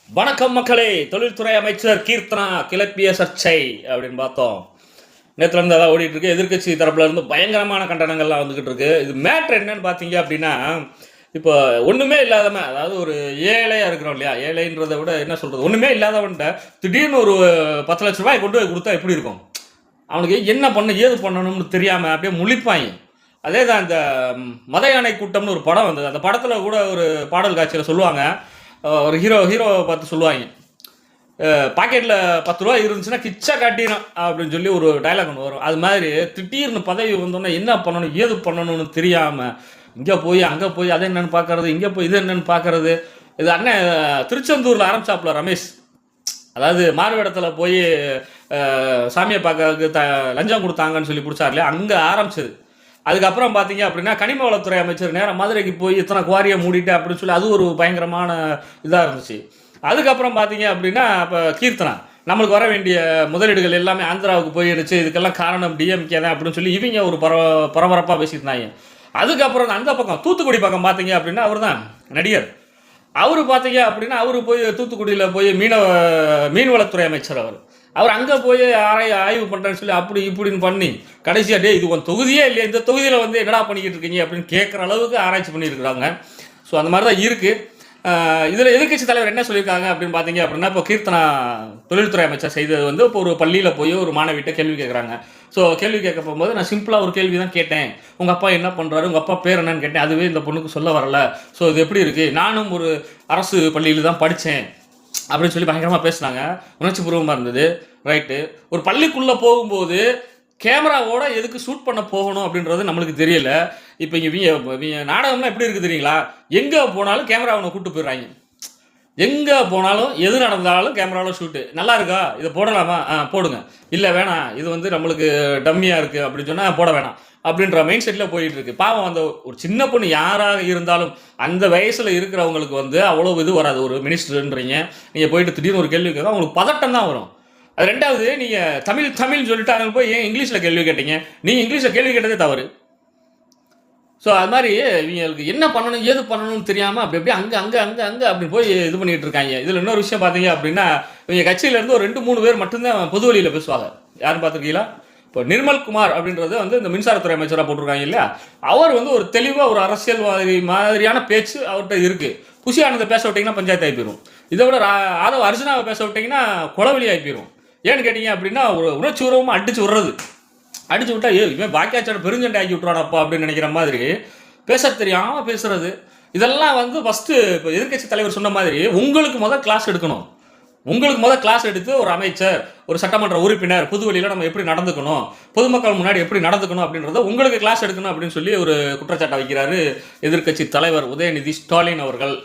வணக்கம் மக்களே. தொழில்துறை அமைச்சர் கீர்த்தனா கிளப்பிய சர்ச்சை அப்படின்னு பார்த்தோம். நேற்றுல இருந்து அதான் ஓடிட்டு இருக்கு. எதிர்க்கட்சி தரப்புல இருந்து பயங்கரமான கண்டனங்கள்லாம் வந்துகிட்டு இருக்கு. இது மேட்ரு என்னன்னு பார்த்தீங்க அப்படின்னா, இப்போ ஒன்றுமே இல்லாதவன், அதாவது ஒரு ஏழையாக இருக்கிறோம் இல்லையா, ஏழைன்றதை விட என்ன சொல்கிறது, ஒன்றுமே இல்லாதவன்ட்ட திடீர்னு ஒரு 10 லட்ச ரூபாய் கொண்டு போய் கொடுத்தா எப்படி இருக்கும்? அவனுக்கு என்ன பண்ண ஏது பண்ணணும்னு தெரியாமல் அப்படியே முழிப்பாங்க. அதே தான் இந்த மத யானை கூட்டம்னு ஒரு படம் வந்தது. அந்த படத்தில் கூட ஒரு பாடல் காட்சியில் சொல்லுவாங்க, ஒரு ஹீரோவை பார்த்து சொல்லுவாங்க, பாக்கெட்டில் 10 ரூபா இருந்துச்சுன்னா கிச்சா காட்டிடும் அப்படின்னு சொல்லி ஒரு டைலாக் ஒன்று வரும். அது மாதிரி திடீர்னு பதவி வந்தோன்னா என்ன பண்ணணும் ஏது பண்ணணும்னு தெரியாமல் இங்கே போய் அங்கே போய் அதை என்னென்னு பார்க்கறது, இங்கே போய் இது என்னென்னு பார்க்கறது. இது அண்ணன் திருச்செந்தூரில் ஆரம்பிச்சாப்புல ரமேஷ், அதாவது மாறுவேடத்தில் போய் சாமியை பார்க்கறதுக்கு லஞ்சம் கொடுத்தாங்கன்னு சொல்லி பிடிச்சார் இல்லையா, அங்கே ஆரம்பிச்சது. அதுக்கப்புறம் பார்த்தீங்க அப்படின்னா கனிம வளத்துறை அமைச்சர் நேரம் மதுரைக்கு போய் இத்தனை குவாரியை மூடிட்டு அப்படின்னு சொல்லி அது ஒரு பயங்கரமான இதாக இருந்துச்சு. அதுக்கப்புறம் பார்த்தீங்க அப்படின்னா இப்போ கீர்த்தனா நம்மளுக்கு வர வேண்டிய முதலீடுகள் எல்லாமே ஆந்திராவுக்கு போயிடுச்சு, இதுக்கெல்லாம் காரணம் டிஎம்கே தான் அப்படின்னு சொல்லி இவங்க ஒரு பரபரப்பாக பேசியிருந்தாங்க. அதுக்கப்புறம் அந்த பக்கம் தூத்துக்குடி பக்கம் பார்த்தீங்க அப்படின்னா அவர் தான் நடிகர். அவர் பார்த்தீங்க அப்படின்னா அவர் போய் தூத்துக்குடியில் போய் மீன்வளத்துறை அமைச்சர் அவர் அங்கே போய் ஆய்வு பண்ணுறேன்னு சொல்லி அப்படி இப்படின்னு பண்ணி கடைசியாக டே இது உங்கள் தொகுதியே இல்லையா, இந்த தொகுதியில் வந்து என்னடா பண்ணிக்கிட்டு இருக்கீங்க அப்படின்னு கேட்குற அளவுக்கு ஆராய்ச்சி பண்ணியிருக்கிறாங்க. ஸோ அந்த மாதிரி தான் இருக்குது. இதில் எதிர்க்கட்சி தலைவர் என்ன சொல்லியிருக்காங்க அப்படின்னு பார்த்தீங்க அப்படின்னா, இப்போ கீர்த்தனா தொழில்துறை அமைச்சர் செய்தது வந்து இப்போ ஒரு பள்ளியில் போய் ஒரு மாணவிட்ட கேள்வி கேட்குறாங்க. ஸோ கேள்வி கேட்க போகும்போது நான் சிம்பிளாக ஒரு கேள்வி தான் கேட்டேன், உங்கள் அப்பா என்ன பண்ணுறாரு, உங்கள் அப்பா பேர் என்னன்னு கேட்டேன், அதுவே இந்த பொண்ணுக்கு சொல்ல வரல. ஸோ இது எப்படி இருக்குது, நானும் ஒரு அரசு பள்ளியில் தான் படித்தேன் அப்படின்னு சொல்லி பயங்கரமாக பேசினாங்க. உணர்ச்சி பூர்வமாக இருந்தது. ரைட்டு, ஒரு பள்ளிக்குள்ளே போகும்போது கேமராவோட எதுக்கு ஷூட் பண்ண போகணும் அப்படின்றது நம்மளுக்கு தெரியல. இப்போ இவங்க நாடகம்லாம் எப்படி இருக்குது தெரியுங்களா, எங்கே போனாலும் கேமராவை கூப்பிட்டு போயிடுறாங்க. எங்கே போனாலும் எது நடந்தாலும் கேமராவில் ஷூட்டு. நல்லா இருக்கா, இதை போடலாமா, போடுங்க, இல்லை வேணாம் இது வந்து நம்மளுக்கு டம்மியாக இருக்குது அப்படின்னு சொன்னால் போட வேணாம் அப்படின்ற மைண்ட் செட்டில் போயிட்டு இருக்கு. பாவம் அந்த ஒரு சின்ன பொண்ணு யாராக இருந்தாலும் அந்த வயசில் இருக்கிறவங்களுக்கு வந்து அவ்வளோ இது வராது. ஒரு மினிஸ்டர்ன்றீங்க, நீங்கள் போயிட்டு திடீர்னு ஒரு கேள்வி கேட்க உங்களுக்கு பதட்டம் தான் வரும். அது ரெண்டாவது, நீங்கள் தமிழ்னு சொல்லிட்டு அவங்க போய் ஏன் இங்கிலீஷில் கேள்வி கேட்டீங்க, நீங்கள் இங்கிலீஷில் கேள்வி கேட்டதே தவறு. ஸோ அது மாதிரி இவங்களுக்கு என்ன பண்ணணும் ஏது பண்ணணும்னு தெரியாமல் அப்படி அப்படியே அங்கே அப்படி போய் இது பண்ணிகிட்டு இருக்காங்க. இதில் இன்னொரு விஷயம் பார்த்தீங்க அப்படின்னா, இவங்க கட்சியிலேருந்து ஒரு 2-3 பேர் மட்டும்தான் பொது வழியில் பேசுவாங்க. யாரும் பார்த்துருக்கீங்களா? இப்போ நிர்மல்குமார் அப்படின்றது வந்து இந்த மின்சாரத்துறை அமைச்சராக போட்டிருக்காங்க இல்லையா, அவர் வந்து ஒரு தெளிவாக ஒரு அரசியல்வாதி மாதிரியான பேச்சு அவர்கிட்ட இருக்குது. புஷி ஆனந்தை பேச விட்டிங்கன்னா பஞ்சாயத்து ஆகி போயிடும். இதை விட ஆதவ் அர்ஜுனாவை பேச விட்டிங்கன்னா கொலவெளி ஆகி போயிடும். ஏன்னு கேட்டிங்க அப்படின்னா ஒரு உணர்ச்சி உறவமாக அடித்து விட்றது, அடிச்சு விட்டா இவன் பாக்கியாச்சார பெருஞ்சண்டை ஆக்கி விட்டுறானப்பா அப்படின்னு நினைக்கிற மாதிரி பேச தெரியாமல் பேசுறது. இதெல்லாம் வந்து ஃபஸ்ட்டு இப்போ எதிர்க்கட்சி தலைவர் சொன்ன மாதிரி உங்களுக்கு முதல் கிளாஸ் எடுக்கணும். உங்களுக்கு முதல் கிளாஸ் எடுத்து ஒரு அமைச்சர், ஒரு சட்டமன்ற உறுப்பினர் புதுவெளியில் நம்ம எப்படி நடந்துக்கணும், பொதுமக்கள் முன்னாடி எப்படி நடந்துக்கணும் அப்படின்றத உங்களுக்கு கிளாஸ் எடுக்கணும் அப்படின்னு சொல்லி ஒரு குற்றச்சாட்டை வைக்கிறாரு எதிர்க்கட்சி தலைவர் உதயநிதி ஸ்டாலின் அவர்கள்.